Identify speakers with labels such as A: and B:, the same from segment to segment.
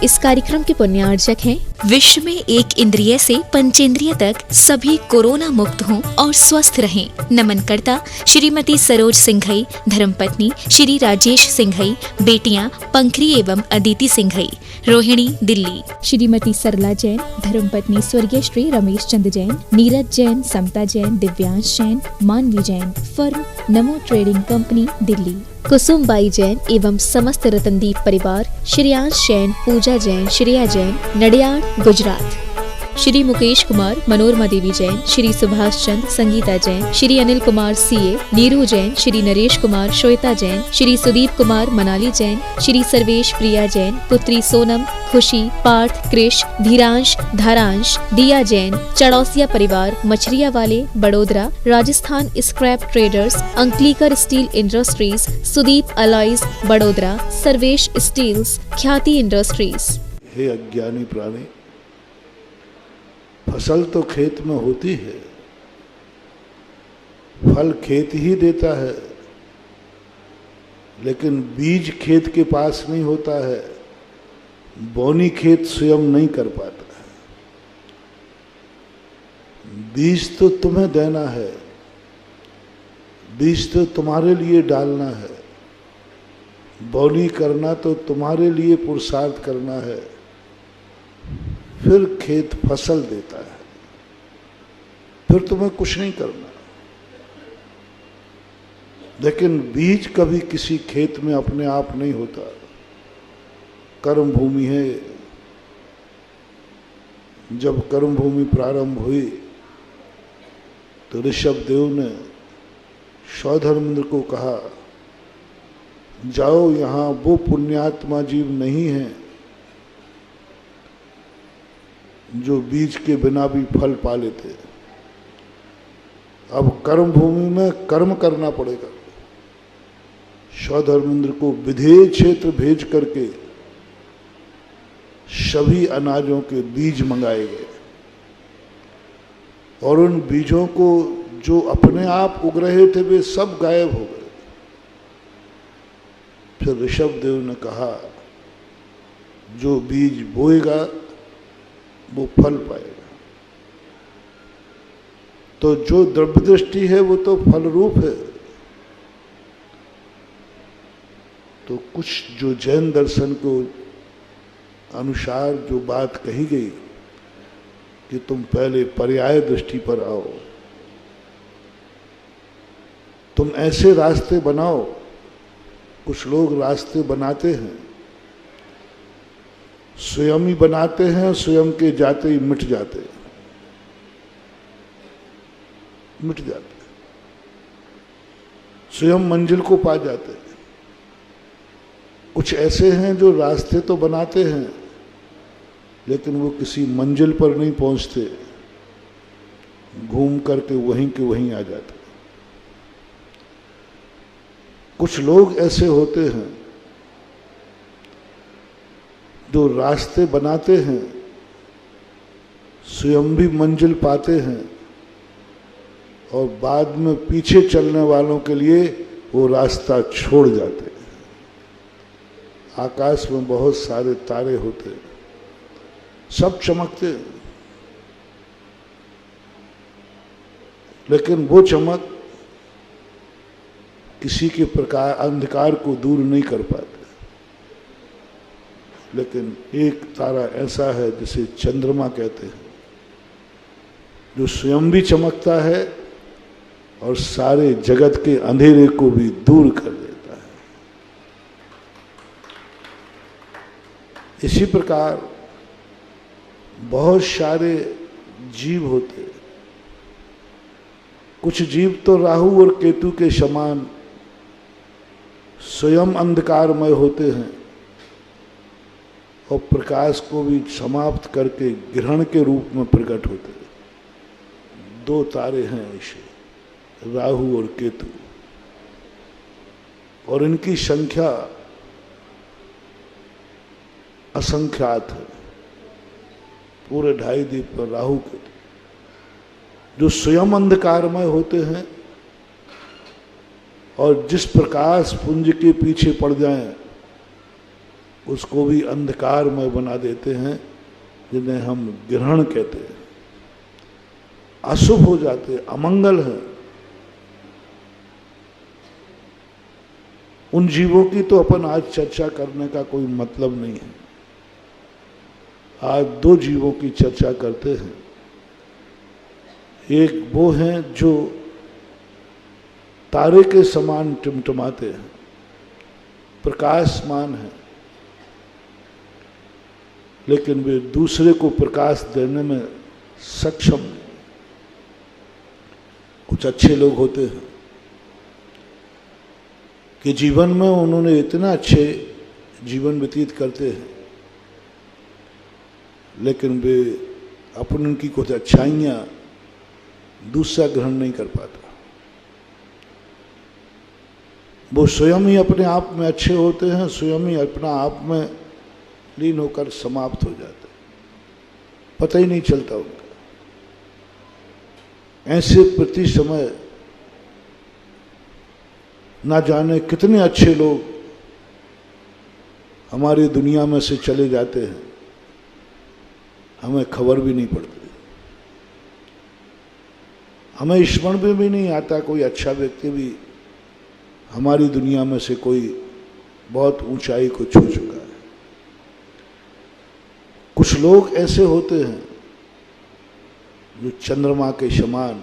A: इस कार्यक्रम के पुण्यार्जक हैं। विश्व में एक इंद्रिय से पंचेंद्रिय तक सभी कोरोना मुक्त हों और स्वस्थ रहें। नमन करता श्रीमती सरोज सिंघई, धर्मपत्नी श्री राजेश सिंघई, बेटियां पंखरी एवं अदिति सिंघई, रोहिणी, दिल्ली। श्रीमती सरला जैन, धर्मपत्नी स्वर्गीय श्री रमेश चंद जैन, नीरज जैन, समता जैन, दिव्यांश जैन, मानवी जैन, फर्म नमो ट्रेडिंग कंपनी, दिल्ली। कुसुमबाई जैन एवं समस्त रतनदीप परिवार, श्रेयांश जैन, पूजा जैन, श्रेया जैन, नडियाड, गुजरात। श्री मुकेश कुमार, मनोरमा देवी जैन, श्री सुभाष चंद, संगीता जैन, श्री अनिल कुमार सीए, नीरू जैन, श्री नरेश कुमार, श्वेता जैन, श्री सुदीप कुमार, मनाली जैन, श्री सर्वेश प्रिया जैन, पुत्री सोनम, खुशी, पार्थ, कृष, धीरांश, धारांश, दिया जैन, चड़ौसिया परिवार, मछरिया वाले, Badodara, Rajasthan scrap traders, Ankalikar steel industries, Sudeep alloys, Badodara, Sarvesh steels, Khyati industries.
B: हे अज्ञानी प्राणी, फसल तो खेत में होती है, फल खेत ही देता है, लेकिन बीज खेत के पास नहीं होता है, बोनी खेत स्वयं नहीं कर पाता है। बीज तो तुम्हें देना है, बीज तो तुम्हारे लिए डालना है, बोनी करना तो तुम्हारे लिए पुरुषार्थ करना है, फिर खेत फसल देता है, फिर तुम्हें कुछ नहीं करना। लेकिन बीज कभी किसी खेत में अपने आप नहीं होता, कर्म भूमि है। जब कर्म भूमि प्रारंभ हुई तो ऋषभ देव ने सौधर्मेंद्र को कहा, जाओ, यहाँ वो पुण्यात्मा जीव नहीं है जो बीज के बिना भी फल पा लेते। अब कर्म भूमि में कर्म करना पड़ेगा। सौधर्मेंद्र को विधेय क्षेत्र भेज करके सभी अनाजों के बीज मंगाए गए और उन बीजों को जो अपने आप उग रहे थे वे सब गायब हो गए। फिर ऋषभ देव ने कहा, जो बीज बोएगा वो फल पाएगा। तो जो द्रव्य दृष्टि है वो तो फल रूप है। तो कुछ जो जैन दर्शन को अनुसार जो बात कही गई कि तुम पहले पर्याय दृष्टि पर आओ, तुम ऐसे रास्ते बनाओ। कुछ लोग रास्ते बनाते हैं, स्वयं ही बनाते हैं, स्वयं के जाते ही मिट जाते हैं, स्वयं मंजिल को पा जाते हैं। कुछ ऐसे हैं जो रास्ते तो बनाते हैं लेकिन वो किसी मंजिल पर नहीं पहुंचते, घूम करके वहीं के वहीं आ जाते। कुछ लोग ऐसे होते हैं जो रास्ते बनाते हैं, स्वयं भी मंजिल पाते हैं और बाद में पीछे चलने वालों के लिए वो रास्ता छोड़ जाते हैं। आकाश में बहुत सारे तारे होते हैं, सब चमकते हैं, लेकिन वो चमक किसी के प्रकार अंधकार को दूर नहीं कर पाते। लेकिन एक तारा ऐसा है जिसे चंद्रमा कहते हैं, जो स्वयं भी चमकता है और सारे जगत के अंधेरे को भी दूर कर देता है। इसी प्रकार बहुत सारे जीव होते हैं। कुछ जीव तो राहु और केतु के समान स्वयं अंधकारमय होते हैं और प्रकाश को भी समाप्त करके ग्रहण के रूप में प्रकट होते हैं। दो तारे हैं ऐसे, राहु और केतु, और इनकी संख्या असंख्यात है। पूरे 2.5 दीप पर राहु केतु जो स्वयं अंधकारमय होते हैं और जिस प्रकाश पुंज के पीछे पड़ जाएं उसको भी अंधकारमय बना देते हैं, जिन्हें हम ग्रहण कहते हैं, अशुभ हो जाते, अमंगल है। उन जीवों की तो अपन आज चर्चा करने का कोई मतलब नहीं है। आज दो जीवों की चर्चा करते हैं। एक वो हैं जो तारे के समान टिमटिमाते हैं, प्रकाशमान हैं, लेकिन वे दूसरे को प्रकाश देने में सक्षम नहीं। कुछ अच्छे लोग होते हैं कि जीवन में उन्होंने इतना अच्छे जीवन व्यतीत करते हैं, लेकिन वे अपनी उनकी कुछ अच्छाइयाँ दूसरा ग्रहण नहीं कर पाता। वो स्वयं ही अपने आप में अच्छे होते हैं, स्वयं ही अपना आप में लीन होकर समाप्त हो जाते, पता ही नहीं चलता उनका। ऐसे प्रति समय ना जाने कितने अच्छे लोग हमारी दुनिया में से चले जाते हैं, हमें खबर भी नहीं पड़ती। हमें स्मरण में भी नहीं आता कोई अच्छा व्यक्ति भी हमारी दुनिया में से कोई बहुत ऊंचाई को छू चुका है। कुछ लोग ऐसे होते हैं जो चंद्रमा के समान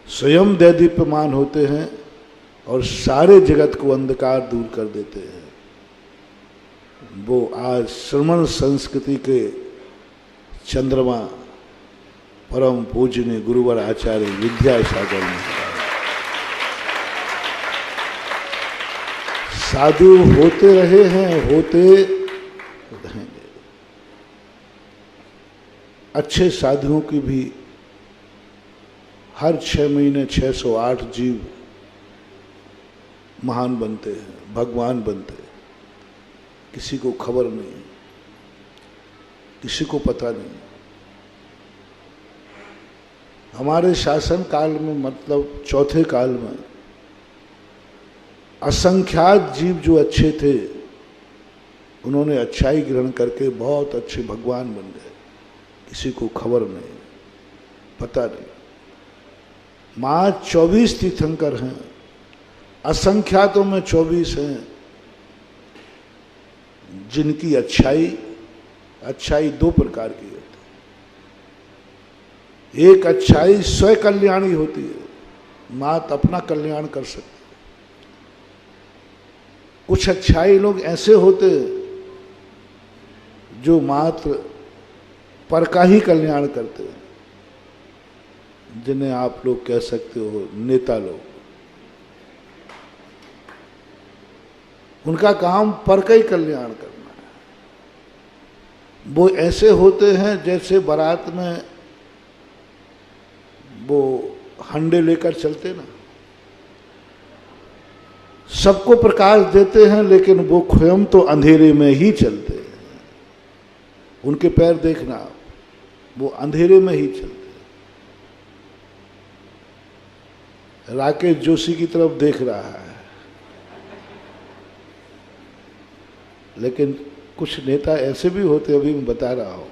B: स्वयं दैदीप्यमान होते हैं और सारे जगत को अंधकार दूर कर देते हैं। वो आज श्रमण संस्कृति के चंद्रमा परम पूजनीय गुरुवर आचार्य विद्यासागर महाराज साधु होते रहे हैं, होते रहेंगे। अच्छे साधुओं की भी हर 6 महीने 608 जीव महान बनते हैं, भगवान बनते हैं। किसी को खबर नहीं, किसी को पता नहीं। हमारे शासन काल में, मतलब चौथे काल में, असंख्यात जीव जो अच्छे थे, उन्होंने अच्छाई ग्रहण करके बहुत अच्छे भगवान बन गए। किसी को खबर नहीं, पता नहीं। माँ 24 तीर्थंकर हैं, असंख्यातों में 24 हैं जिनकी अच्छाई 2 प्रकार की होती है। एक अच्छाई स्वयं कल्याणी होती है, मात अपना कल्याण कर सकती है। कुछ अच्छाई लोग ऐसे होते जो मात्र पर का ही कल्याण करते हैं, जिन्हें आप लोग कह सकते हो नेता लोग। उनका काम पर का ही कल्याण करना है। वो ऐसे होते हैं जैसे बारात में वो हंडे लेकर चलते ना, सबको प्रकाश देते हैं, लेकिन वो स्वयं तो अंधेरे में ही चलते हैं। उनके पैर देखना, वो अंधेरे में ही चलते हैं। राकेश जोशी की तरफ देख रहा है, लेकिन कुछ नेता ऐसे भी होते, अभी मैं बता रहा हूं,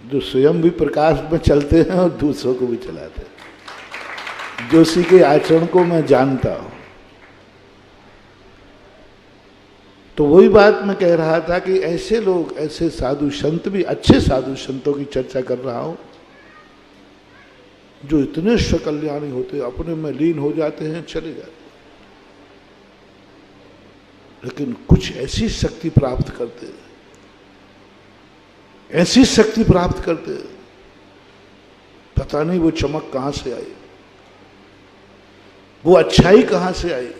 B: जो स्वयं भी प्रकाश में चलते हैं और दूसरों को भी चलाते हैं। जोशी के आचरण को मैं जानता हूं। तो वही बात मैं कह रहा था कि ऐसे लोग, ऐसे साधु संत भी, अच्छे साधु संतों की चर्चा कर रहा हूं, जो इतने स्वकल्याणी होते, अपने में लीन हो जाते हैं, चले जाते हैं, लेकिन कुछ ऐसी शक्ति प्राप्त करते हैं, ऐसी शक्ति प्राप्त करते हैं, पता नहीं वो चमक कहां से आई, वो अच्छाई कहां से आई,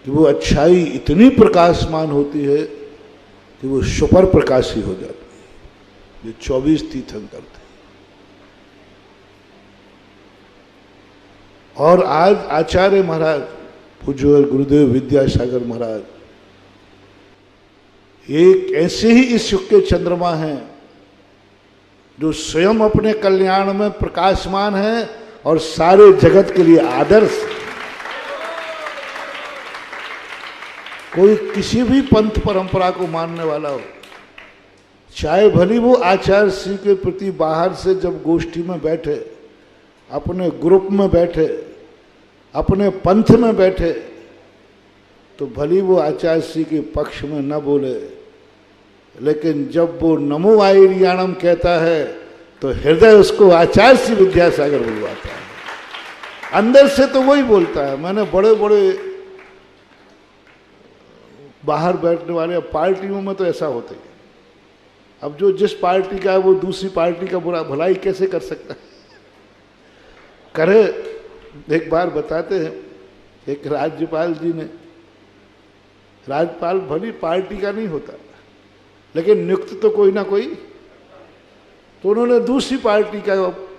B: कि वो अच्छाई इतनी प्रकाशमान होती है कि वो सुपर प्रकाशी हो जाती है। ये 24 तीर्थंकर थे। और आज आचार्य महाराज, पूज्य गुरुदेव विद्यासागर महाराज, एक ऐसे ही इस युग के चंद्रमा हैं जो स्वयं अपने कल्याण में प्रकाशमान हैं और सारे जगत के लिए आदर्श। कोई किसी भी पंथ परंपरा को मानने वाला हो, चाहे भली वो आचार्य श्री के प्रति बाहर से जब गोष्ठी में बैठे, अपने ग्रुप में बैठे, अपने पंथ में बैठे, तो भली वो आचार्य श्री के पक्ष में न बोले, लेकिन जब वो नमो आयरियाणम कहता है तो हृदय उसको आचार्य श्री विद्यासागर बुलवाता है। अंदर से तो वही बोलता है। मैंने बड़े बड़े बाहर बैठने वाले पार्टियों में तो ऐसा होता है। अब जो जिस पार्टी का है वो दूसरी पार्टी का बुरा भलाई कैसे कर सकता है? करे। एक बार बताते हैं, एक राज्यपाल जी ने, राज्यपाल भली पार्टी का नहीं होता लेकिन नियुक्त तो कोई ना कोई, तो उन्होंने दूसरी पार्टी का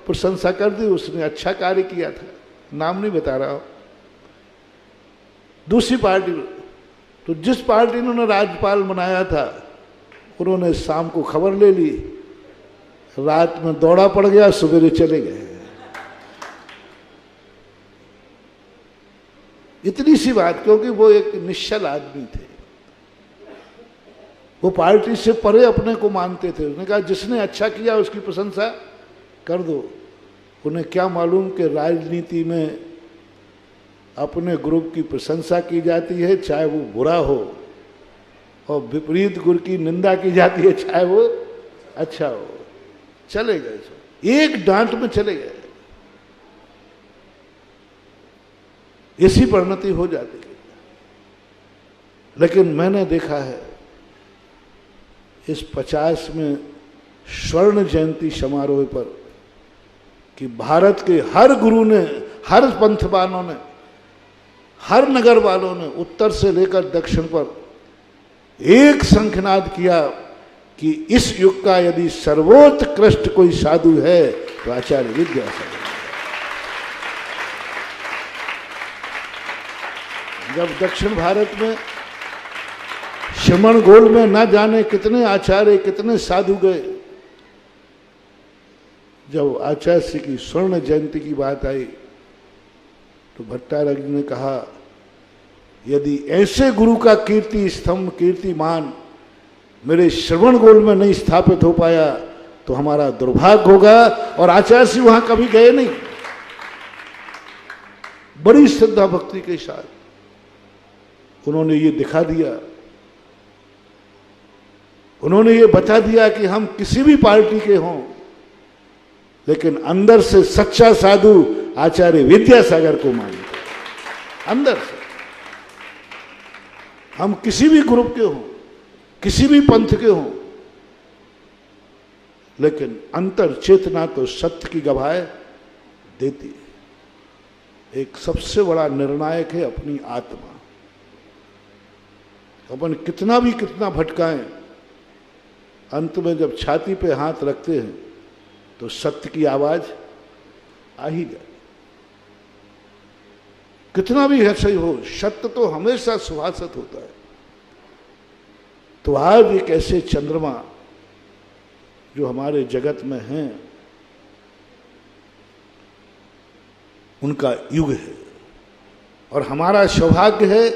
B: प्रशंसा कर दी। उसने अच्छा कार्य किया था, नाम नहीं बता रहा हूं, दूसरी पार्टी। तो जिस पार्टी ने उन्होंने राज्यपाल बनाया था, उन्होंने शाम को खबर ले ली, रात में दौड़ा पड़ गया, सवेरे चले गए। इतनी सी बात, क्योंकि वो एक निश्चल आदमी थे, वो पार्टी से परे अपने को मानते थे। उसने कहा जिसने अच्छा किया उसकी प्रशंसा कर दो। उन्हें क्या मालूम कि राजनीति में अपने ग्रुप की प्रशंसा की जाती है चाहे वो बुरा हो, और विपरीत गुरु की निंदा की जाती है चाहे वो अच्छा हो। चले गए, एक डांट में चले गए। ऐसी परिणति हो जाती है। लेकिन मैंने देखा है इस 50वें स्वर्ण जयंती समारोह पर कि भारत के हर गुरु ने, हर पंथ वालों ने, हर नगर वालों ने उत्तर से लेकर दक्षिण पर एक शंखनाद किया कि इस युग का यदि सर्वोत्कृष्ट कोई साधु है तो आचार्य विद्यासागर। जब दक्षिण भारत में श्रमण गोल में न जाने कितने आचार्य, कितने साधु गए, जब आचार्य श्री की स्वर्ण जयंती की बात आई तो भट्टारक जी ने कहा यदि ऐसे गुरु का कीर्ति स्तंभ, कीर्तिमान मेरे श्रवण गोल में नहीं स्थापित हो पाया तो हमारा दुर्भाग्य होगा। और आचार्य श्री वहां कभी गए नहीं। बड़ी श्रद्धा भक्ति के साथ उन्होंने ये दिखा दिया, उन्होंने ये बता दिया कि हम किसी भी पार्टी के हों, लेकिन अंदर से सच्चा साधु आचार्य विद्यासागर को मानते। अंदर से हम किसी भी ग्रुप के हों, किसी भी पंथ के हों, लेकिन अंतर चेतना तो सत्य की गवाह देती है। एक सबसे बड़ा निर्णायक है अपनी आत्मा। अपन कितना भटकाएं, अंत में जब छाती पे हाथ रखते हैं तो सत्य की आवाज आ ही जाए। कितना भी सही हो, सत्य तो हमेशा सुभाषित होता है। तो आज एक ऐसे चंद्रमा जो हमारे जगत में हैं, उनका युग है और हमारा सौभाग्य है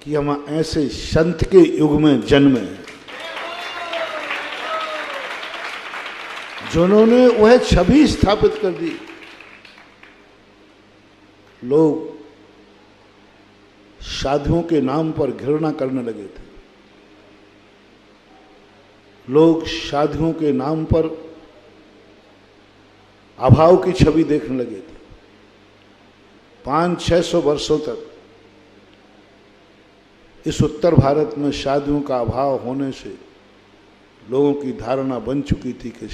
B: कि हम ऐसे संत के युग में जन्मे हैं जिन्होंने वह छवि स्थापित कर दी। लोग साधुओं के नाम पर घृणा करने लगे थे, लोग साधुओं के नाम पर अभाव की छवि देखने लगे थे। 500-600 वर्षों तक इस उत्तर भारत में साधुओं का अभाव होने से लोगों की धारणा बन चुकी थी कि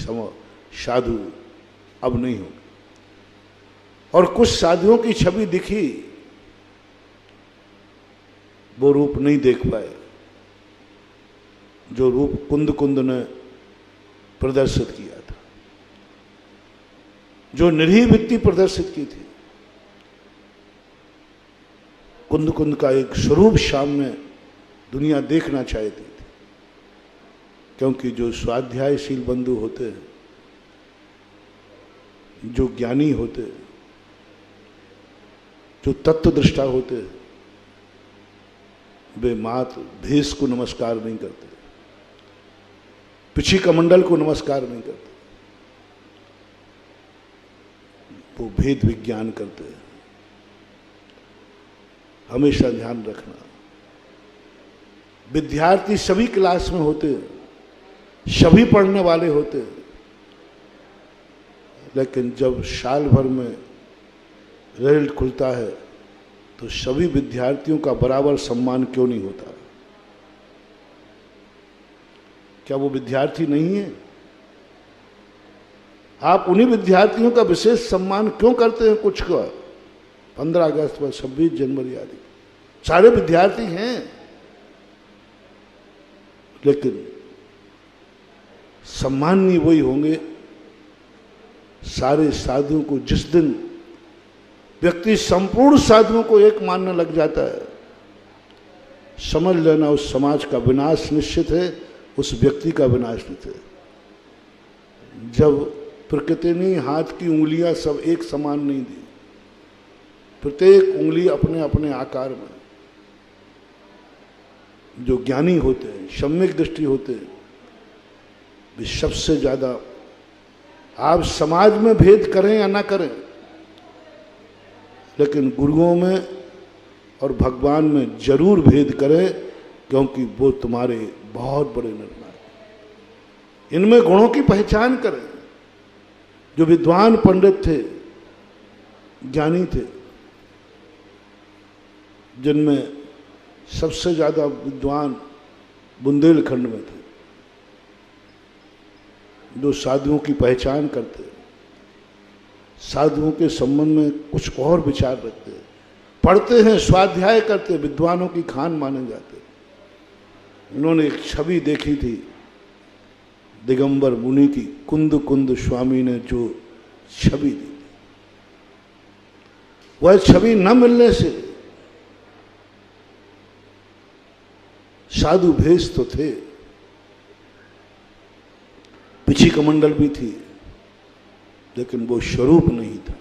B: साधु अब नहीं होंगे। और कुछ साधुओं की छवि दिखी, वो रूप नहीं देख पाए जो रूप कुंद ने प्रदर्शित किया था, जो निरीह वृत्ति प्रदर्शित की थी। कुंद का एक स्वरूप सामने दुनिया देखना चाहती थी, क्योंकि जो स्वाध्यायशील बंधु होते हैं, जो ज्ञानी होते, जो तत्वदृष्टा होते, वे मात भेष को नमस्कार नहीं करते, पिछी कमंडल को नमस्कार नहीं करते, वो भेद विज्ञान करते हैं। हमेशा ध्यान रखना, विद्यार्थी सभी क्लास में होते हैं, सभी पढ़ने वाले होते हैं, लेकिन जब साल भर में रिजल्ट खुलता है तो सभी विद्यार्थियों का बराबर सम्मान क्यों नहीं होता? क्या वो विद्यार्थी नहीं है? आप उन्हीं विद्यार्थियों का विशेष सम्मान क्यों करते हैं? कुछ का 15 अगस्त पर 26 जनवरी आदि सारे विद्यार्थी हैं, लेकिन सम्मानीय वही होंगे सारे साधुओं को। जिस दिन व्यक्ति संपूर्ण साधुओं को एक मानने लग जाता है, समझ लेना उस समाज का विनाश निश्चित है, उस व्यक्ति का विनाश निश्चित है। जब प्रकृति ने हाथ की उंगलियां सब एक समान नहीं दी, प्रत्येक उंगली अपने अपने आकार में, जो ज्ञानी होते हैं, सम्यक दृष्टि होते हैं, वे सबसे ज्यादा, आप समाज में भेद करें या ना करें, लेकिन गुरुओं में और भगवान में जरूर भेद करें, क्योंकि वो तुम्हारे बहुत बड़े निर्णायक। इनमें गुणों की पहचान करें। जो विद्वान पंडित थे, ज्ञानी थे, जिनमें सबसे ज्यादा विद्वान बुंदेलखंड में थे, जो साधुओं की पहचान करते, साधुओं के संबंध में कुछ और विचार रखते, पढ़ते हैं, स्वाध्याय करते, विद्वानों की खान माने जाते। उन्होंने एक छवि देखी थी दिगंबर मुनि की, कुंद कुंद स्वामी ने जो छवि दी, वह छवि न मिलने से, साधु भेष तो थे, पिछी कमंडल भी थी, लेकिन वो स्वरूप नहीं था।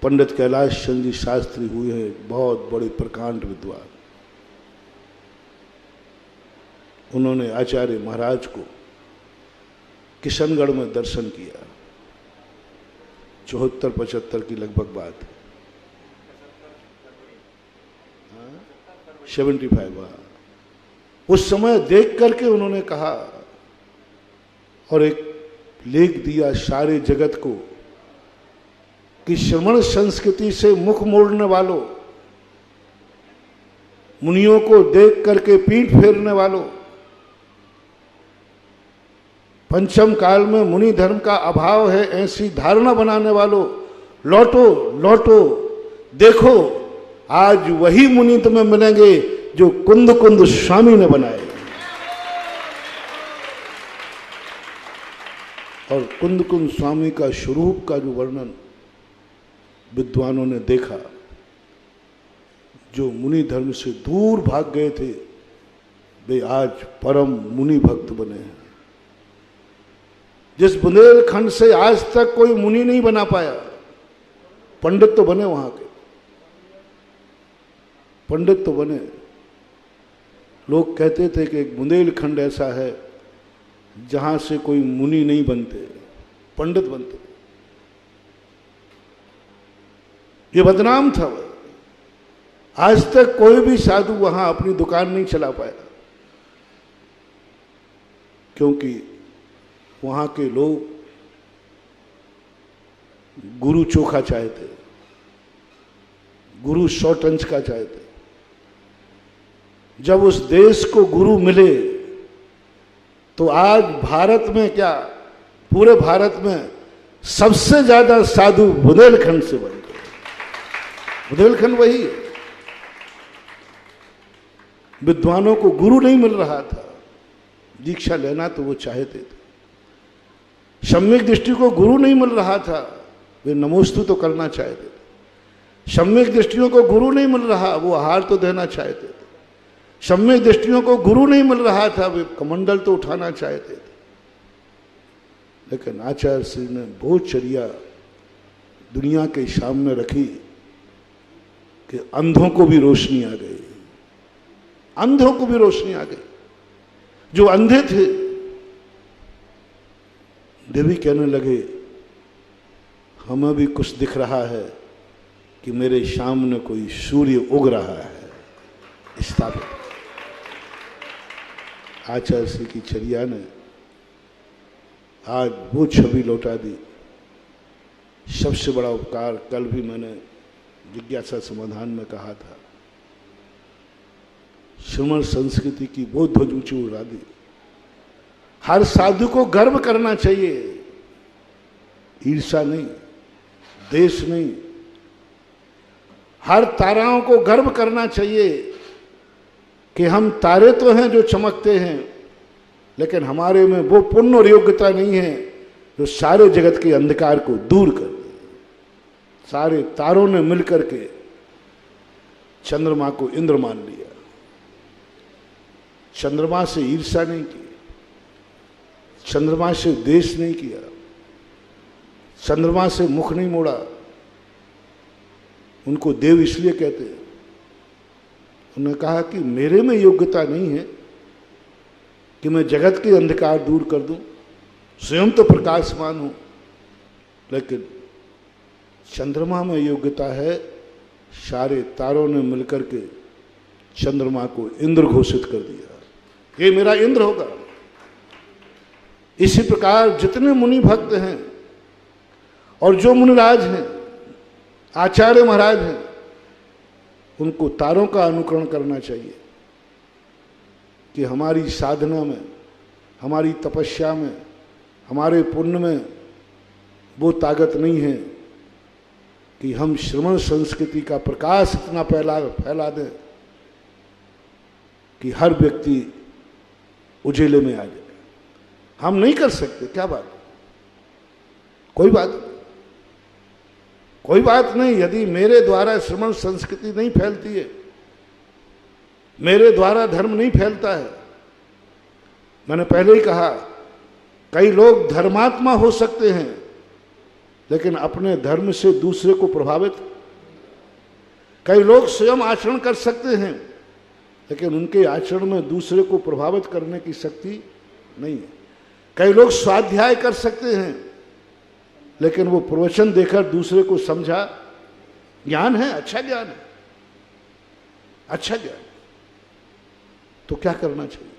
B: पंडित कैलाश चंद्र जी शास्त्री हुए हैं बहुत बड़े प्रकांड विद्वान। उन्होंने आचार्य महाराज को किशनगढ़ में दर्शन किया, 74-75 की लगभग बात है, 75। उस समय देख करके उन्होंने कहा और एक लेख दिया सारे जगत को कि श्रमण संस्कृति से मुख मोड़ने वालों, मुनियों को देख करके पीठ फेरने वालों, पंचम काल में मुनि धर्म का अभाव है ऐसी धारणा बनाने वालों, लौटो लौटो, देखो आज वही मुनि तुम्हें मिलेंगे जो कुंद कुंद स्वामी ने बनाए। और कुंद कुंद स्वामी का स्वरूप का जो वर्णन विद्वानों ने देखा, जो मुनि धर्म से दूर भाग गए थे, वे आज परम मुनि भक्त बने हैं। जिस बुंदेलखंड से आज तक कोई मुनि नहीं बना पाया, पंडित तो बने, वहां के पंडित तो बने। लोग कहते थे कि एक बुंदेलखंड ऐसा है जहां से कोई मुनि नहीं बनते, पंडित बनते। ये बदनाम था। आज तक कोई भी साधु वहां अपनी दुकान नहीं चला पाया, क्योंकि वहां के लोग गुरु चोखा चाहते, गुरु 100 टंच का चाहते। जब उस देश को गुरु मिले तो आज भारत में क्या, पूरे भारत में सबसे ज्यादा साधु बुंदेलखंड से बन गए। बुंदेलखंड वही है। विद्वानों को गुरु नहीं मिल रहा था, दीक्षा लेना तो वो चाहते थे। सम्यक दृष्टि को गुरु नहीं मिल रहा था, वे नमोस्तु तो करना चाहते थे। सम्यक दृष्टियों को गुरु नहीं मिल रहा, वो आहार तो देना चाहते थे। सम्यक दृष्टियों को गुरु नहीं मिल रहा था, वे कमंडल तो उठाना चाहते थे। लेकिन आचार्य श्री ने बहुत चर्या दुनिया के सामने रखी कि अंधों को भी रोशनी आ गई, अंधों को भी रोशनी आ गई। जो अंधे थे वे भी कहने लगे हमें भी कुछ दिख रहा है कि मेरे सामने कोई सूर्य उग रहा है। स्थापित आचार्य श्री की चर्या ने आज वो छवि लौटा दी। सबसे बड़ा उपकार कल भी मैंने जिज्ञासा समाधान में कहा था, श्रमण संस्कृति की वो ध्वज ऊंची उड़ा दी। हर साधु को गर्व करना चाहिए, ईर्षा नहीं, देश नहीं। हर ताराओं को गर्व करना चाहिए कि हम तारे तो हैं जो चमकते हैं, लेकिन हमारे में वो पुण्य और योग्यता नहीं है जो सारे जगत के अंधकार को दूर कर दे। सारे तारों ने मिलकर के चंद्रमा को इंद्र मान लिया। चंद्रमा से ईर्ष्या नहीं की, चंद्रमा से देश नहीं किया, चंद्रमा से मुख नहीं मोड़ा। उनको देव इसलिए कहते हैं, उन्होंने कहा कि मेरे में योग्यता नहीं है कि मैं जगत के अंधकार दूर कर दूं, स्वयं तो प्रकाशमान हूं, लेकिन चंद्रमा में योग्यता है। सारे तारों ने मिलकर के चंद्रमा को इंद्र घोषित कर दिया, ये मेरा इंद्र होगा। इसी प्रकार जितने मुनि भक्त हैं और जो मुनिराज हैं, आचार्य महाराज हैं, उनको तारों का अनुकरण करना चाहिए कि हमारी साधना में, हमारी तपस्या में, हमारे पुण्य में वो ताकत नहीं है कि हम श्रमण संस्कृति का प्रकाश इतना फैला दें कि हर व्यक्ति उजेले में आ जाए। हम नहीं कर सकते, क्या बात, कोई बात नहीं, कोई बात नहीं। यदि मेरे द्वारा श्रमण संस्कृति नहीं फैलती है, मेरे द्वारा धर्म नहीं फैलता है, मैंने पहले ही कहा कई लोग धर्मात्मा हो सकते हैं लेकिन अपने धर्म से दूसरे को प्रभावित, कई लोग स्वयं आचरण कर सकते हैं लेकिन उनके आचरण में दूसरे को प्रभावित करने की शक्ति नहीं है। कई लोग स्वाध्याय कर सकते हैं लेकिन वो प्रवचन देकर दूसरे को समझा, ज्ञान है, अच्छा ज्ञान है, अच्छा ज्ञान, तो क्या करना चाहिए?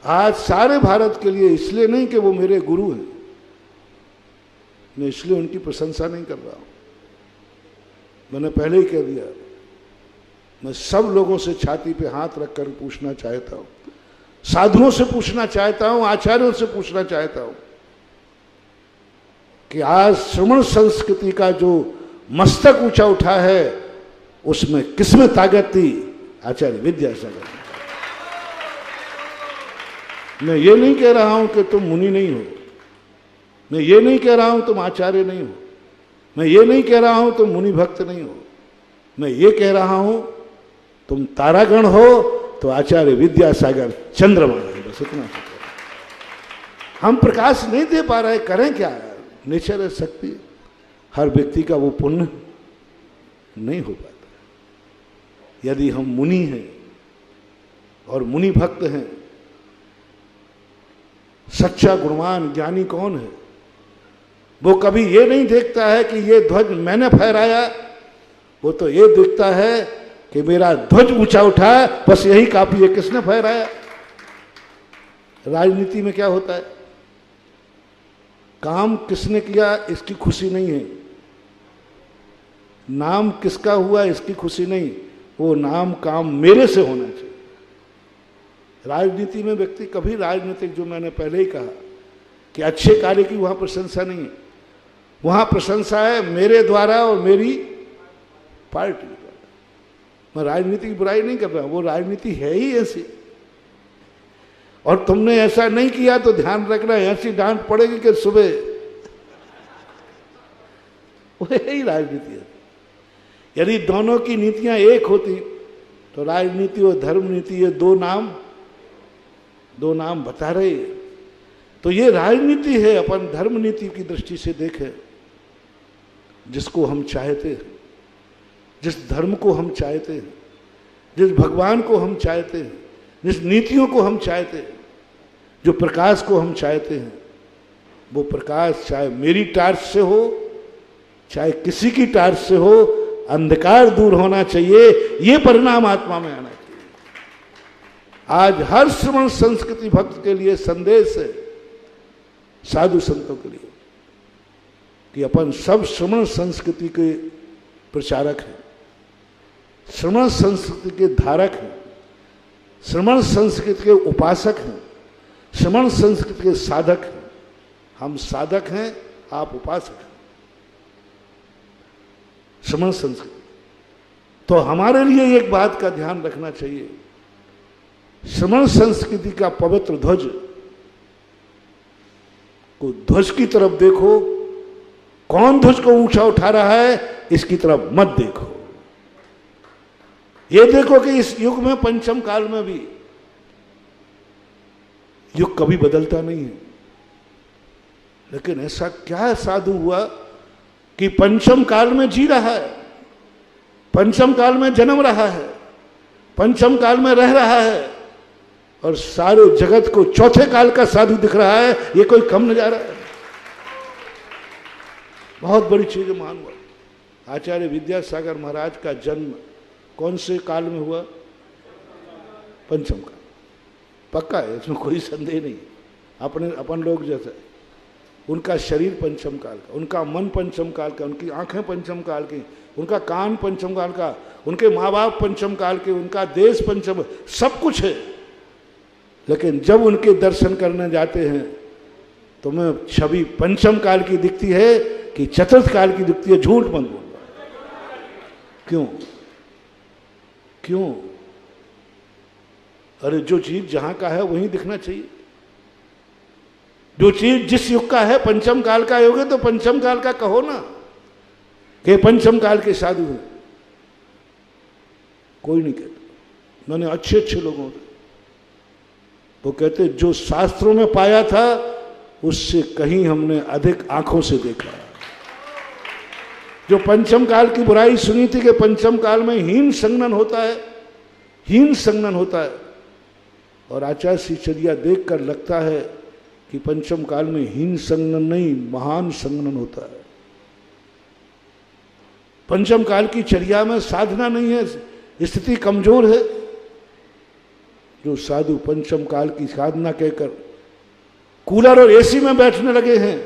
B: आज सारे भारत के लिए, इसलिए नहीं कि वो मेरे गुरु हैं, मैं इसलिए उनकी प्रशंसा नहीं कर रहा हूं, मैंने पहले ही कह दिया, मैं सब लोगों से छाती पे हाथ रखकर पूछना चाहता हूं, साधुओं से पूछना चाहता हूं, आचार्यों से पूछना चाहता हूं कि आज श्रमण संस्कृति का जो मस्तक ऊंचा उठा है उसमें किसमें ताकत थी? आचार्य विद्यासागर। मैं ये नहीं कह रहा हूं कि तुम मुनि नहीं हो, मैं ये नहीं कह रहा हूं तुम आचार्य नहीं हो, मैं ये नहीं कह रहा हूं तुम मुनि भक्त नहीं हो, मैं ये कह रहा हूं तुम तारागण हो तो आचार्य विद्यासागर चंद्रमा है, बस इतना। हम प्रकाश नहीं दे पा रहे, करें क्या? नेचर है, शक्ति, हर व्यक्ति का वो पुण्य नहीं हो पाता। यदि हम मुनि हैं और मुनि भक्त हैं, सच्चा गुणवान ज्ञानी कौन है? वो कभी ये नहीं देखता है कि ये ध्वज मैंने फहराया, वो तो ये देखता है कि मेरा ध्वज ऊंचा उठा, बस यही काफी है, किसने फहराया। राजनीति में क्या होता है, काम किसने किया इसकी खुशी नहीं है, नाम किसका हुआ इसकी खुशी नहीं, वो नाम काम मेरे से होना चाहिए। राजनीति में व्यक्ति कभी राजनीतिक, जो मैंने पहले ही कहा कि अच्छे कार्य की वहां प्रशंसा नहीं है, वहां प्रशंसा है मेरे द्वारा और मेरी पार्टी द्वारा। मैं राजनीति की बुराई नहीं कर रहा, वो राजनीति है ही ऐसी, और तुमने ऐसा नहीं किया तो ध्यान रखना ऐसी डांट पड़ेगी कि सुबह। वो यही राजनीति है। यदि दोनों की नीतियां एक होती तो राजनीति और धर्म नीति, ये दो नाम बता रहे हैं। तो ये राजनीति है, अपन धर्म नीति की दृष्टि से देखें, जिसको हम चाहते हैं जिस धर्म को हम चाहते हैं, जिस भगवान को हम चाहते हैं, जिस नीतियों को हम चाहते हैं, जो प्रकाश को हम चाहते हैं, वो प्रकाश चाहे मेरी टार्च से हो, चाहे किसी की टार्च से हो, अंधकार दूर होना चाहिए। ये परिणाम आत्मा में आना चाहिए। आज हर श्रवण संस्कृति भक्त के लिए संदेश है, साधु संतों के लिए, कि अपन सब श्रवण संस्कृति के प्रचारक हैं, श्रवण संस्कृति के धारक हैं, श्रवण संस्कृति के उपासक हैं, श्रवण संस्कृति के साधक हैं। हम साधक हैं, आप उपासक हैं। श्रवण संस्कृति तो हमारे लिए एक बात का ध्यान रखना चाहिए, श्रवण संस्कृति का पवित्र ध्वज को ध्वज की तरफ देखो, कौन ध्वज को ऊंचा उठा रहा है इसकी तरफ मत देखो। ये देखो कि इस युग में, पंचम काल में भी, युग कभी बदलता नहीं है, लेकिन ऐसा क्या साधु हुआ कि पंचम काल में जी रहा है, पंचम काल में जन्म रहा है, पंचम काल में रह रहा है, और सारे जगत को चौथे काल का साधु दिख रहा है। ये कोई कम नजारा है? बहुत बड़ी चीज मान हुआ। आचार्य विद्यासागर महाराज का जन्म कौन से काल में हुआ? पंचम काल। पक्का है, इसमें कोई संदेह नहीं। अपन लोग जैसे, उनका शरीर पंचम काल का, उनका मन पंचम काल का, उनकी आंखें पंचम काल की, उनका कान पंचम काल का, उनके माँ बाप पंचम काल के, उनका देश पंचम, सब कुछ है। लेकिन जब उनके दर्शन करने जाते हैं तो मैं छवि पंचम काल की दिखती है कि चतुर्थ काल की दिखती है। झूठ मत बोलो। क्यों? क्यों? अरे जो चीज जहां का है वहीं दिखना चाहिए। जो चीज जिस युग का है, पंचम काल का युग है तो पंचम काल का कहो ना कि पंचम काल के साधु हैं। कोई नहीं कहता। मैंने अच्छे अच्छे लोगों से, वो कहते जो शास्त्रों में पाया था उससे कहीं हमने अधिक आंखों से देखा। जो पंचम काल की बुराई सुनी थी कि पंचम काल में हीन संगनन होता है, हीन संगनन होता है, और आचार्य श्रीचर्या देखकर लगता है कि पंचम काल में हीन संगनन नहीं, महान संगनन होता है। पंचम काल की चर्या में साधना नहीं है, स्थिति कमजोर है। जो साधु पंचम काल की साधना कहकर कूलर और एसी में बैठने लगे हैं,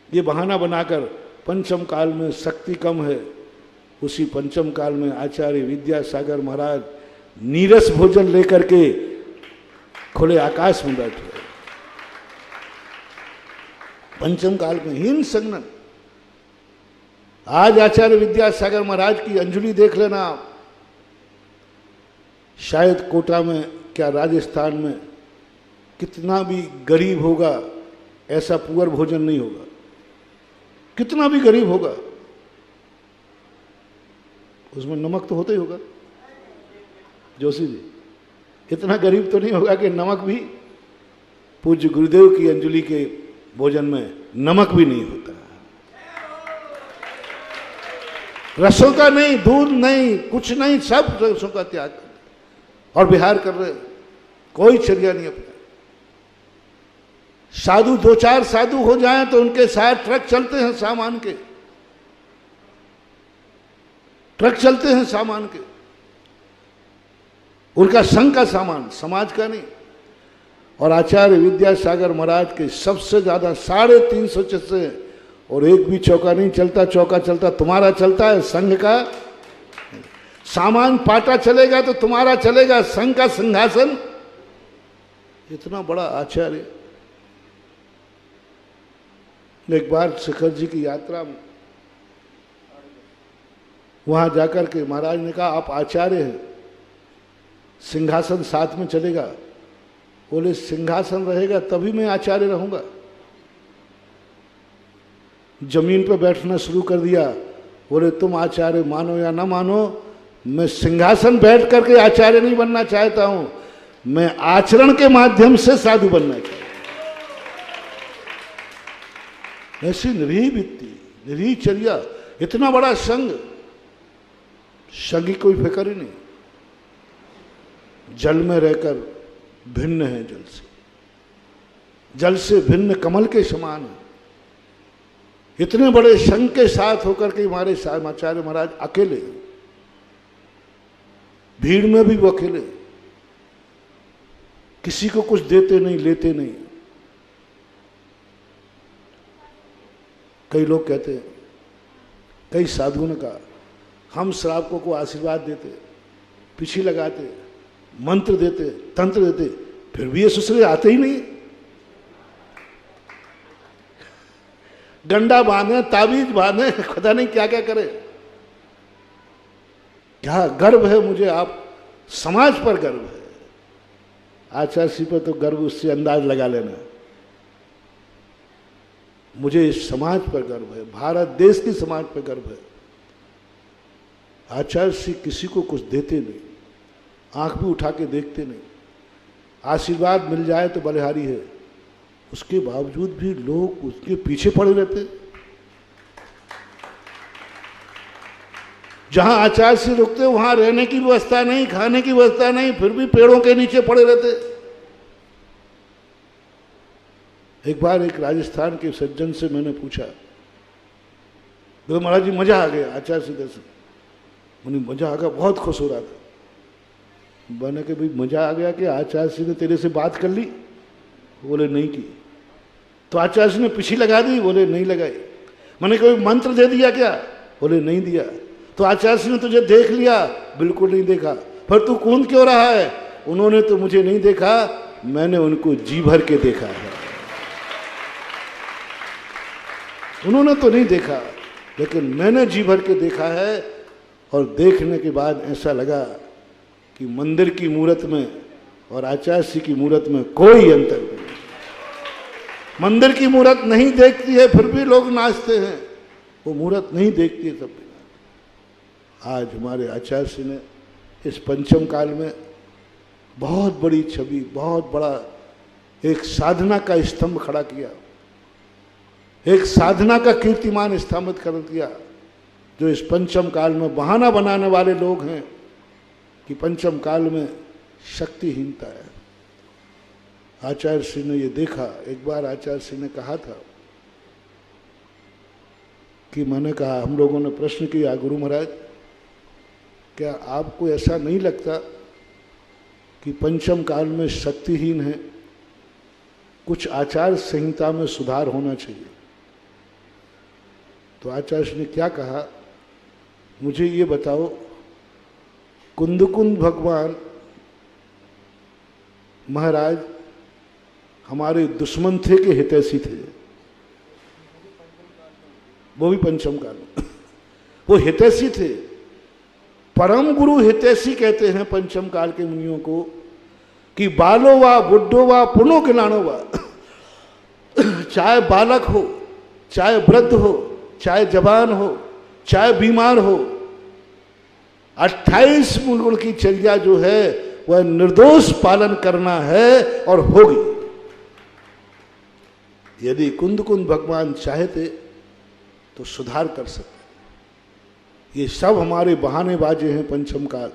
B: ये बहाना बनाकर पंचम काल में शक्ति कम है, उसी पंचम काल में आचार्य विद्यासागर महाराज नीरस भोजन लेकर के खुले आकाश में बैठे। पंचम काल में हीन संगनन। आज आचार्य विद्यासागर महाराज की अंजलि देख लेना आप। शायद कोटा में, क्या राजस्थान में, कितना भी गरीब होगा ऐसा पुअर भोजन नहीं होगा। कितना भी गरीब होगा उसमें नमक तो होता ही होगा। जोशी जी, इतना गरीब तो नहीं होगा कि नमक भी, पूज्य गुरुदेव की अंजलि के भोजन में नमक भी नहीं होता। रसों का नहीं, दूध नहीं, कुछ नहीं, सब रसों का त्याग कर और विहार कर रहे, कोई चर्या नहीं अपना। साधु दो चार साधु हो जाएं तो उनके साथ ट्रक चलते हैं सामान के, ट्रक चलते हैं सामान के, उनका संघ का सामान, समाज का नहीं। और आचार्य विद्यासागर महाराज के सबसे ज्यादा 350 चस्से, और एक भी चौका नहीं चलता। चौका चलता तुम्हारा चलता है, संघ का सामान पाटा चलेगा तो तुम्हारा चलेगा, संघ का सिंहासन। इतना बड़ा आचार्य। एक बार शिखर जी की यात्रा में वहां जाकर के महाराज ने कहा आप आचार्य हैं, सिंहासन साथ में चलेगा। बोले सिंहासन रहेगा तभी मैं आचार्य रहूंगा। जमीन पर बैठना शुरू कर दिया। बोले तुम आचार्य मानो या ना मानो, मैं सिंहासन बैठ करके आचार्य नहीं बनना चाहता हूं, मैं आचरण के माध्यम से साधु बनना चाहता हूं। ऐसी निरीह वृत्ति, निरीह चर्या, इतना बड़ा संघ, संघ की कोई फिक्र ही नहीं, जल में रहकर भिन्न है जल से, जल से भिन्न कमल के समान है। इतने बड़े संघ के साथ होकर के हमारे आचार्य महाराज अकेले, भीड़ में भी वो अकेले, किसी को कुछ देते नहीं, लेते नहीं। कई लोग कहते हैं, कई साधुओं ने कहा, हम श्रावकों को आशीर्वाद देते, पीछे लगाते, मंत्र देते, तंत्र देते, फिर भी ये ससुरे आते ही नहीं। डंडा बांधे, ताबीज बांधे, खुदा नहीं क्या क्या करे। क्या गर्व है मुझे, आप समाज पर गर्व है, आचार्य श्री पर तो गर्व, उससे अंदाज लगा लेना। मुझे इस समाज पर गर्व है, भारत देश की समाज पर गर्व है। आचार्य श्री किसी को कुछ देते नहीं, आंख भी उठा के देखते नहीं, आशीर्वाद मिल जाए तो बलिहारी है, उसके बावजूद भी लोग उसके पीछे पड़े रहते। जहां आचार्य श्री रुकते वहां रहने की व्यवस्था नहीं, खाने की व्यवस्था नहीं, फिर भी पेड़ों के नीचे पड़े रहते। एक बार एक राजस्थान के सज्जन से मैंने पूछा, तो महाराज जी मजा आ गया आचार्य श्री दर्शन। उन्हें मजा आ गया, बहुत खुश हो रहा था। मैंने कहा भाई मजा आ गया कि आचार्य श्री ने तेरे से बात कर ली? बोले नहीं की। तो आचार्य श्री ने पीछे लगा दी? बोले नहीं लगाई। मैंने कोई मंत्र दे दिया क्या? बोले नहीं दिया। तो आचार्य श्री ने तुझे देख लिया? बिल्कुल नहीं देखा। पर तू कूद क्यों रहा है? उन्होंने तो मुझे नहीं देखा, मैंने उनको जी भर के देखा है। उन्होंने तो नहीं देखा, लेकिन मैंने जी भर के देखा है। और देखने के बाद ऐसा लगा कि मंदिर की मूर्त में और आचार्य श्री की मूर्त में कोई अंतर नहीं। मंदिर की मूर्त नहीं देखती है फिर भी लोग नाचते हैं, वो मूर्त नहीं देखती है तब भी। आज हमारे आचार्य श्री ने इस पंचम काल में बहुत बड़ी छवि, बहुत बड़ा एक साधना का स्तंभ खड़ा किया, एक साधना का कीर्तिमान स्थापित कर दिया। जो इस पंचम काल में बहाना बनाने वाले लोग हैं कि पंचम काल में शक्तिहीनता है, आचार्य श्री ने ये देखा। एक बार आचार्य श्री ने कहा था कि मैंने कहा, हम लोगों ने प्रश्न किया, गुरु महाराज क्या आपको ऐसा नहीं लगता कि पंचम काल में शक्तिहीन है, कुछ आचार संहिता में सुधार होना चाहिए? तो आचार्य श्री ने क्या कहा, मुझे ये बताओ, कुंदकुंद भगवान महाराज हमारे दुश्मन थे कि हितैषी थे? वो भी पंचम काल में वो हितैषी थे। परम गुरु हितैषी कहते हैं पंचम काल के मुनियों को कि बालो वा बुड्ढो वा पुनो किलानो वा, चाहे बालक हो, चाहे वृद्ध हो, चाहे जवान हो, चाहे बीमार हो, 28 मूल की चर्या जो है वह निर्दोष पालन करना है और होगी। यदि कुंद भगवान चाहते तो सुधार कर सकते। ये सब हमारे बहानेबाजी हैं पंचम काल।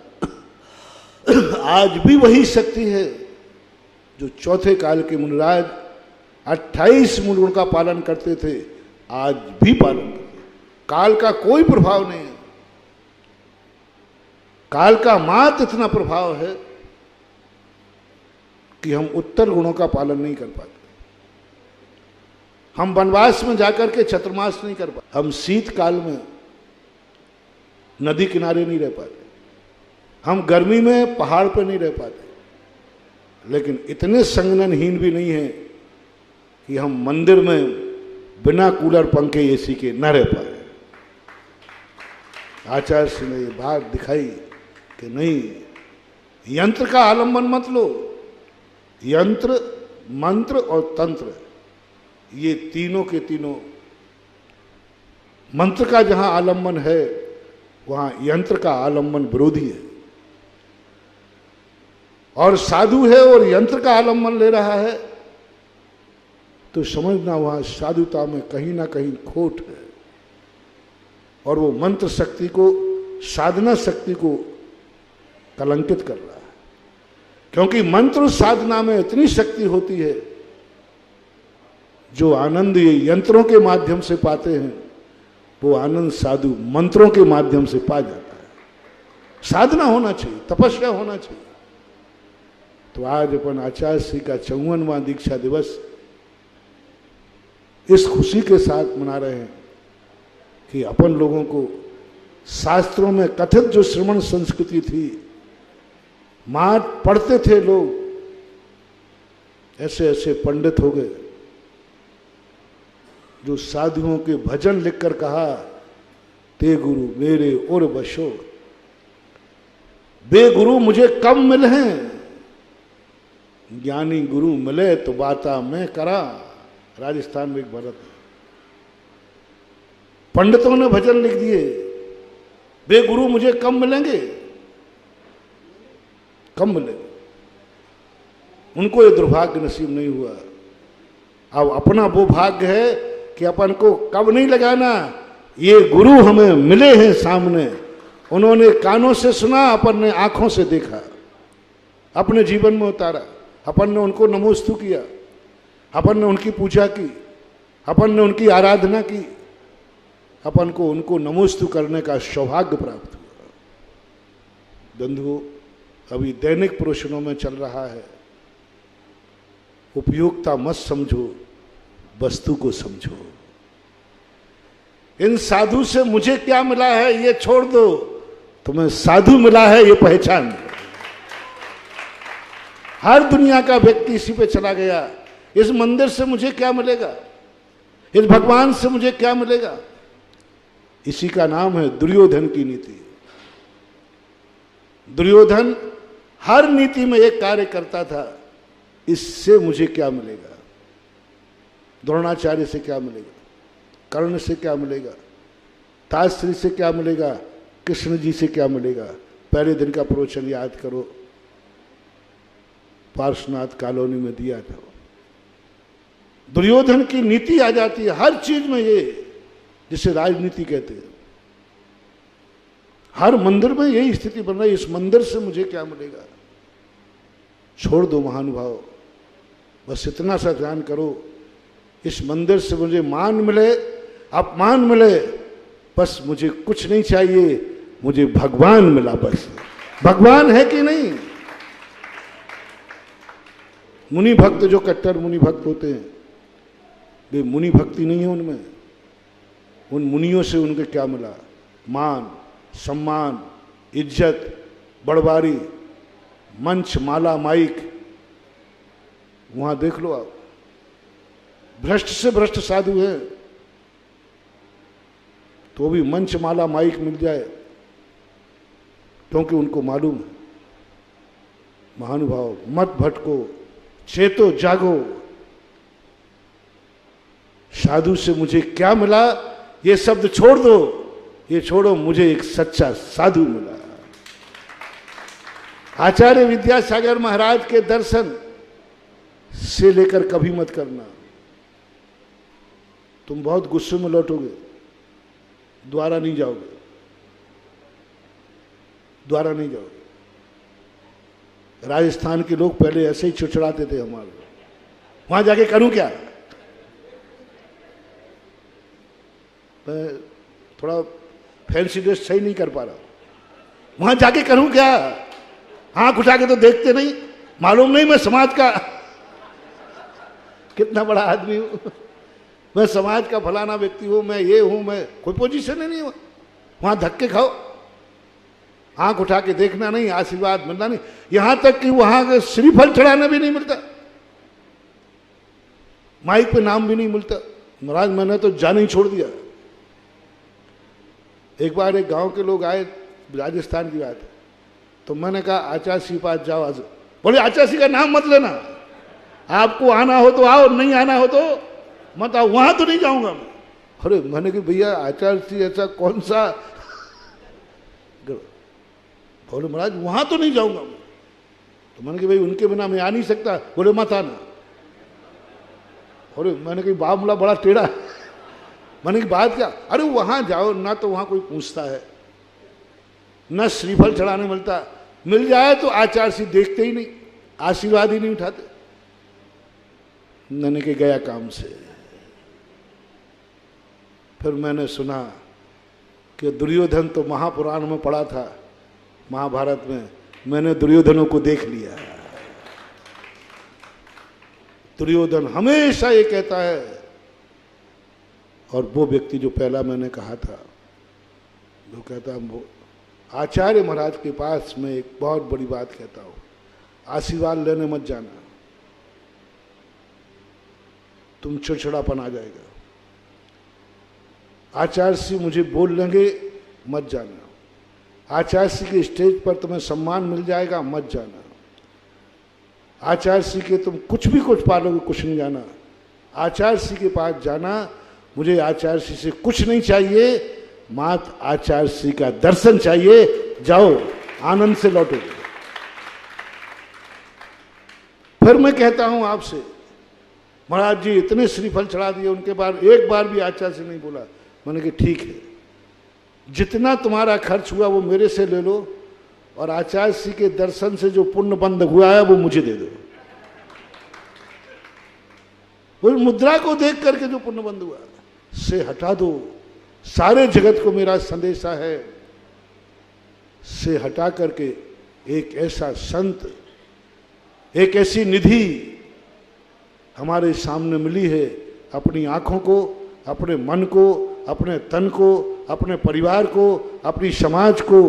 B: आज भी वही शक्ति है जो चौथे काल के मुनिराज 28 मूल गुण का पालन करते थे, आज भी पालन करते। काल का कोई प्रभाव नहीं है। काल का मात्र इतना प्रभाव है कि हम उत्तर गुणों का पालन नहीं कर पाते। हम वनवास में जाकर के चतुर्मास नहीं कर पाते। हम शीतकाल में नदी किनारे नहीं रह पाते। हम गर्मी में पहाड़ पर नहीं रह पाते। लेकिन इतने संगनहीन भी नहीं है कि हम मंदिर में बिना कूलर पंखे एसी के न रह पाए। आचार्य श्री ने ये बात दिखाई कि नहीं, यंत्र का आलंबन मत लो। यंत्र, मंत्र और तंत्र, ये तीनों के तीनों, मंत्र का जहां आलंबन है वहां यंत्र का आलंबन विरोधी है। और साधु है और यंत्र का आलंबन ले रहा है तो समझना वहां साधुता में कहीं ना कहीं खोट है। और वो मंत्र शक्ति को, साधना शक्ति को कलंकित कर रहा है। क्योंकि मंत्र साधना में इतनी शक्ति होती है, जो आनंद ये यंत्रों के माध्यम से पाते हैं, वो आनंद साधु मंत्रों के माध्यम से पा जाता है। साधना होना चाहिए, तपस्या होना चाहिए। तो आज अपन आचार्य श्री का 54वां दीक्षा दिवस इस खुशी के साथ मना रहे हैं कि अपन लोगों को शास्त्रों में कथित जो श्रवण संस्कृति थी, मार पढ़ते थे लोग, ऐसे ऐसे पंडित हो गए जो साधुओं के भजन लिखकर कहा, ते गुरु मेरे और बशो, बेगुरु मुझे कम मिले हैं, ज्ञानी गुरु मिले तो बाता मैं करा। राजस्थान में एक भरत है, पंडितों ने भजन लिख दिए, बेगुरु मुझे कम मिलेंगे, कम मिलेंगे। उनको ये दुर्भाग्य नसीब नहीं हुआ। अब अपना वो भाग्य है कि अपन को कब नहीं लगाना, ये गुरु हमें मिले हैं सामने, उन्होंने कानों से सुना, अपन ने आंखों से देखा, अपने जीवन में उतारा, अपन ने उनको नमोस्तु किया, अपन ने उनकी पूजा की, अपन ने उनकी आराधना की, अपन को उनको नमोस्तु करने का सौभाग्य प्राप्त हुआ। बंधुओं, अभी दैनिक प्रवचनों में चल रहा है, उपयोगिता मत समझो, वस्तु को समझो। इन साधु से मुझे क्या मिला है ये छोड़ दो, तुम्हें साधु मिला है ये पहचान लो। हर दुनिया का व्यक्ति इसी पे चला गया, इस मंदिर से मुझे क्या मिलेगा, इस भगवान से मुझे क्या मिलेगा। इसी का नाम है दुर्योधन की नीति। दुर्योधन हर नीति में एक कार्य करता था, इससे मुझे क्या मिलेगा, द्रोणाचार्य से क्या मिलेगा, कर्ण से क्या मिलेगा, ताश्री से क्या मिलेगा, कृष्ण जी से क्या मिलेगा। पहले दिन का प्रवचन याद करो, पार्श्वनाथ कॉलोनी में दिया था। दुर्योधन की नीति आ जाती है हर चीज में, ये जिसे राजनीति कहते हैं। हर मंदिर में यही स्थिति बन रही है, इस मंदिर से मुझे क्या मिलेगा। छोड़ दो महानुभाव, बस इतना सा ध्यान करो, इस मंदिर से मुझे मान मिले, अपमान मिले, बस मुझे कुछ नहीं चाहिए, मुझे भगवान मिला बस। भगवान है कि नहीं। मुनि भक्त जो कट्टर मुनि भक्त होते हैं, वे मुनि भक्ति नहीं है उनमें। उन मुनियों से उनके क्या मिला, मान, सम्मान, इज्जत, बड़बारी, मंच, माला, माइक। वहां देख लो आप, भ्रष्ट से भ्रष्ट साधु है तो भी मंच, माला, माइक मिल जाए, क्योंकि उनको मालूम है। महानुभाव, मत भटको, चेतो, जागो। साधु से मुझे क्या मिला ये शब्द छोड़ दो, ये छोड़ो, मुझे एक सच्चा साधु मिला। आचार्य विद्यासागर महाराज के दर्शन से लेकर कभी मत करना, तुम बहुत गुस्से में लौटोगे, द्वारा नहीं जाओगे, द्वारा नहीं जाओगे। राजस्थान के लोग पहले ऐसे ही चिड़चिड़ाते थे हमारे, वहां जाके करूं क्या। मैं थोड़ा फैंसी ड्रेस सही नहीं कर पा रहा, वहां जाके करूं क्या, आंख उठा के तो देखते नहीं, मालूम नहीं मैं समाज का कितना बड़ा आदमी हूं, मैं समाज का फलाना व्यक्ति हूं, मैं ये हूं, मैं कोई पोजीशन ही नहीं हुआ। वहां धक्के खाओ, आंख उठा के देखना नहीं, आशीर्वाद मिलना नहीं, यहां तक कि वहां के श्रीफल चढ़ाना भी नहीं मिलता, माइक पे नाम भी नहीं मिलता। महाराज मैंने तो जाना ही छोड़ दिया। एक बार एक गांव के लोग आए, राजस्थान की बात है, तो मैंने कहा आचार्य श्री पास जाओ आज। बोले आचार्य श्री का नाम मत लेना, आपको आना हो तो आओ, नहीं आना हो तो मत आओ, वहां तो नहीं जाऊंगा मैं। अरे मैंने कहा भैया आचार्य श्री ऐसा कौन सा, बोले महाराज वहां तो नहीं जाऊंगा मैं। तो मैंने कहा भाई उनके बिना मैं आ नहीं सकता। बोले मत आना। अरे मैंने कहा मामला बड़ा टेढ़ा, मैंने की बात क्या? अरे वहां जाओ ना तो वहां कोई पूछता है, ना श्रीफल चढ़ाने मिलता, मिल जाए तो आचार सिंह देखते ही नहीं, आशीर्वाद ही नहीं उठाते। मैंने के गया काम से। फिर मैंने सुना कि दुर्योधन तो महापुराण में पढ़ा था, महाभारत में, मैंने दुर्योधनों को देख लिया। दुर्योधन हमेशा ये कहता है, और वो व्यक्ति जो पहला मैंने कहा था, वो कहता है आचार्य महाराज के पास मैं एक बहुत बड़ी बात कहता हूं, आशीर्वाद लेने मत जाना, तुम चिड़चिड़ापन आ जाएगा। आचार्य सिंह मुझे बोल लेंगे, मत जाना। आचार्य सिंह के स्टेज पर तुम्हें सम्मान मिल जाएगा, मत जाना। आचार्य सिंह के तुम कुछ भी कुछ पालोगे, कुछ नहीं जाना। आचार्य सिंह के पास जाना, मुझे आचार्य सिंह से कुछ नहीं चाहिए, मात्र आचार्य सिंह का दर्शन चाहिए, जाओ आनंद से लौटोगे। फिर मैं कहता हूं आपसे, महाराज जी इतने श्रीफल चढ़ा दिए, उनके बाद एक बार भी आचार्य से नहीं बोला। मैंने कहा ठीक है, जितना तुम्हारा खर्च हुआ वो मेरे से ले लो, और आचार्य सिंह के दर्शन से जो पुण्य बंद हुआ है वो मुझे दे दो। वो मुद्रा को देख करके जो पुण्य बंद हुआ से हटा दो। सारे जगत को मेरा संदेशा है, से हटा करके एक ऐसा संत, एक ऐसी निधि हमारे सामने मिली है, अपनी आंखों को, अपने मन को, अपने तन को, अपने परिवार को, अपनी समाज को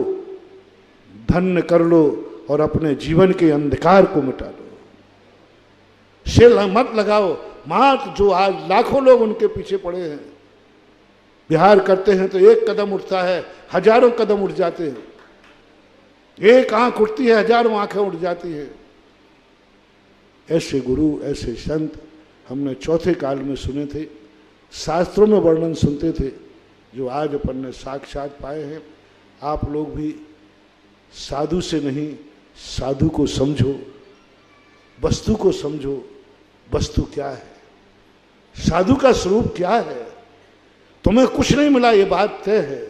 B: धन्य कर लो और अपने जीवन के अंधकार को मिटा लो। शेल मत लगाओ। मात्र जो आज लाखों लोग उनके पीछे पड़े हैं, विहार करते हैं तो एक कदम उठता है, हजारों कदम उठ जाते हैं। एक आंख उठती है, हजारों आंखें उठ जाती है। ऐसे गुरु, ऐसे संत हमने चौथे काल में सुने थे, शास्त्रों में वर्णन सुनते थे, जो आज अपन ने साक्षात पाए हैं। आप लोग भी साधु से नहीं, साधु को समझो, वस्तु को समझो। वस्तु क्या है, साधु का स्वरूप क्या है। तुम्हें कुछ नहीं मिला ये बात तय है,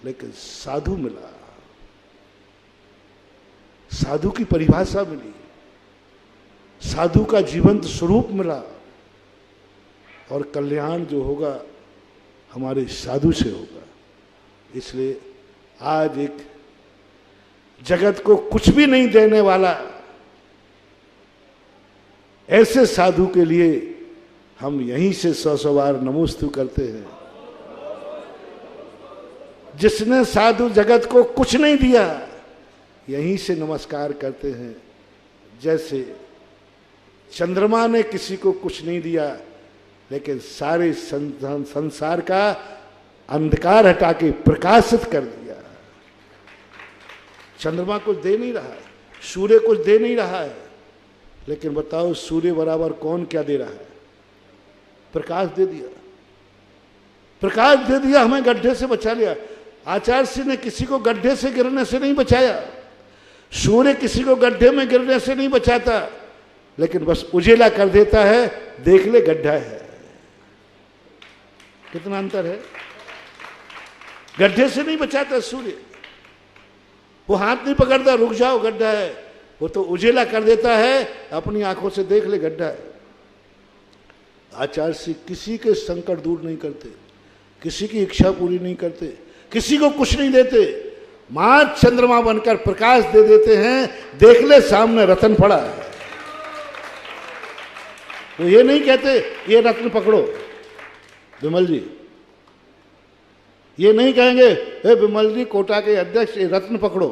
B: लेकिन साधु मिला, साधु की परिभाषा मिली, साधु का जीवंत स्वरूप मिला, और कल्याण जो होगा हमारे साधु से होगा। इसलिए आज एक जगत को कुछ भी नहीं देने वाला ऐसे साधु के लिए हम यहीं से 100 बार नमोस्तु करते हैं। जिसने साधु जगत को कुछ नहीं दिया, यहीं से नमस्कार करते हैं। जैसे चंद्रमा ने किसी को कुछ नहीं दिया, लेकिन सारे संसार का अंधकार हटा के प्रकाशित कर दिया। चंद्रमा कुछ दे नहीं रहा है, सूर्य कुछ दे नहीं रहा है, लेकिन बताओ सूर्य बराबर कौन क्या दे रहा है? प्रकाश दे दिया। प्रकाश दे दिया, हमें गड्ढे से बचा लिया। आचार्य सिंह ने किसी को गड्ढे से गिरने से नहीं बचाया, सूर्य किसी को गड्ढे में गिरने से नहीं बचाता, लेकिन बस उजेला कर देता है, देख ले गड्ढा है। कितना अंतर है। गड्ढे से नहीं बचाता सूर्य, वो हाथ नहीं पकड़ता रुक जाओ गड्ढा है, वो तो उजेला कर देता है, अपनी आंखों से देख ले गड्ढा है। आचार्य सिंह किसी के संकट दूर नहीं करते, किसी की इच्छा पूरी नहीं करते, किसी को कुछ नहीं देते, मां चंद्रमा बनकर प्रकाश दे देते हैं। देख ले सामने रतन पड़ा है। तो ये नहीं कहते ये रत्न पकड़ो विमल जी, ये नहीं कहेंगे हे विमल जी कोटा के अध्यक्ष ये रत्न पकड़ो,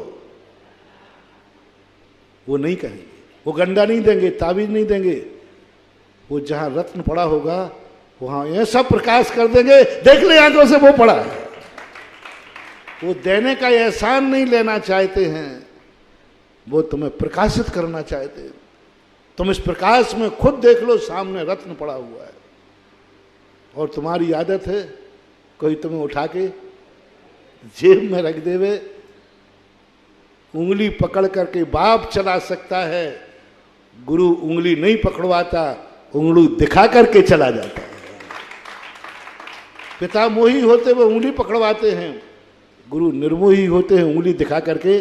B: वो नहीं कहेंगे। वो गंडा नहीं देंगे, ताबीज नहीं देंगे। वो जहां रत्न पड़ा होगा वहां ऐसा प्रकाश कर देंगे, देख ले आंखों से वो पड़ा है। वो देने का एहसान नहीं लेना चाहते हैं, वो तुम्हें प्रकाशित करना चाहते हैं। तुम इस प्रकाश में खुद देख लो, सामने रत्न पड़ा हुआ है। और तुम्हारी आदत है कोई तुम्हें उठा के जेब में रख देवे, उंगली पकड़ करके बाप चला सकता है, गुरु उंगली नहीं पकड़वाता, उंगली दिखा करके चला जाता है। पिता मोही होते हुए उंगली पकड़वाते हैं, गुरु निर्मोही होते हैं, उंगली दिखा करके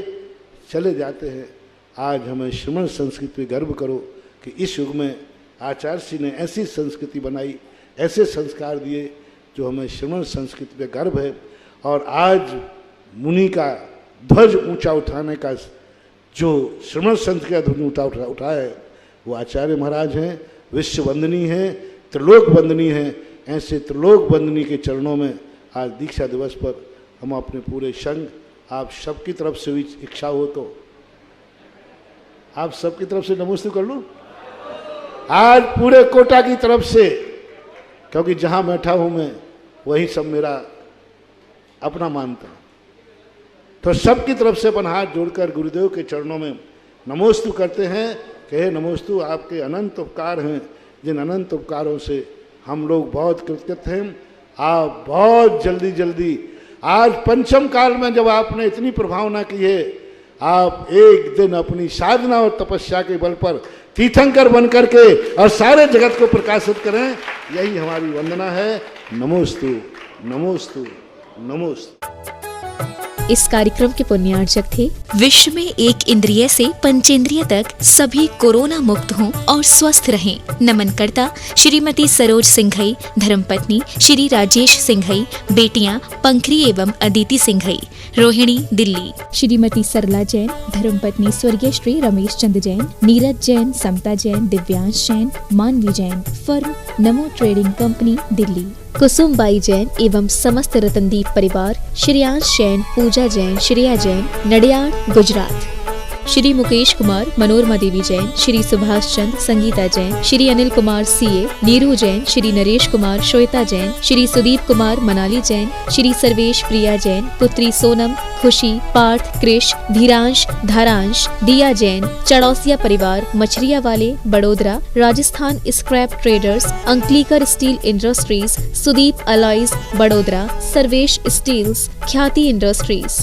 B: चले जाते हैं। आज हमें श्रमण संस्कृति पे गर्व करो कि इस युग में आचार्य जी ने ऐसी संस्कृति बनाई, ऐसे संस्कार दिए जो हमें श्रमण संस्कृति पे गर्व है। और आज मुनि का ध्वज ऊंचा उठाने का जो श्रमण संत का ध्वज उठाया है वो आचार्य महाराज हैं, विश्व वंदनी हैं, त्रिलोक वंदनी हैं। ऐसे त्रिलोक वंदनी के चरणों में आज दीक्षा दिवस पर हम अपने पूरे संघ, आप सबकी तरफ से भी इच्छा हो तो आप सबकी तरफ से नमस्ते कर लूं। आज पूरे कोटा की तरफ से, क्योंकि जहां बैठा हूं मैं वही सब मेरा अपना मानता, तो सबकी तरफ से अपन हाथ जोड़कर गुरुदेव के चरणों में नमोस्तु करते हैं कि हे नमोस्तु, आपके अनंत उपकार हैं, जिन अनंत उपकारों से हम लोग बहुत कृतज्ञ हैं। आप बहुत जल्दी जल्दी आज पंचम काल में जब आपने इतनी प्रभावना की है, आप एक दिन अपनी साधना और तपस्या के बल पर तीर्थंकर बन करके और सारे जगत को प्रकाशित करें, यही हमारी वंदना है। नमोस्तु नमोस्तु नमोस्तु।
A: इस कार्यक्रम के पुण्यार्चक थे विश्व में एक इंद्रिय से पंचेंद्रिय तक सभी कोरोना मुक्त हों और स्वस्थ रहें। नमन करता श्रीमती सरोज सिंघई, धर्मपत्नी श्री राजेश सिंघई, बेटियां पंखरी एवं अदिति सिंघई, रोहिणी दिल्ली। श्रीमती सरला जैन, धर्मपत्नी स्वर्गीय श्री रमेश चंद्र जैन, नीरज जैन, समता जैन, दिव्यांश जैन, मानवी जैन, फर्म नमो ट्रेडिंग कंपनी दिल्ली। कुसुमबाई जैन एवं समस्त रतनदीप परिवार, श्रेयांश जैन, पूजा जैन, श्रेया जैन, नडियाड गुजरात। श्री मुकेश कुमार, मनोरमा देवी जैन, श्री सुभाष चंद्र, संगीता जैन, श्री अनिल कुमार सीए, नीरू जैन, श्री नरेश कुमार, श्वेता जैन, श्री सुदीप कुमार, मनाली जैन, श्री सर्वेश प्रिया जैन, पुत्री सोनम, खुशी, पार्थ, कृष, धीरांश, धारांश, दिया जैन, चड़ौसिया परिवार, मछरिया वाले, Badodara, Rajasthan scrap traders, Ankalikar steel industries, Sudeep alloys, Badodara, Sarvesh steels, Khyati industries.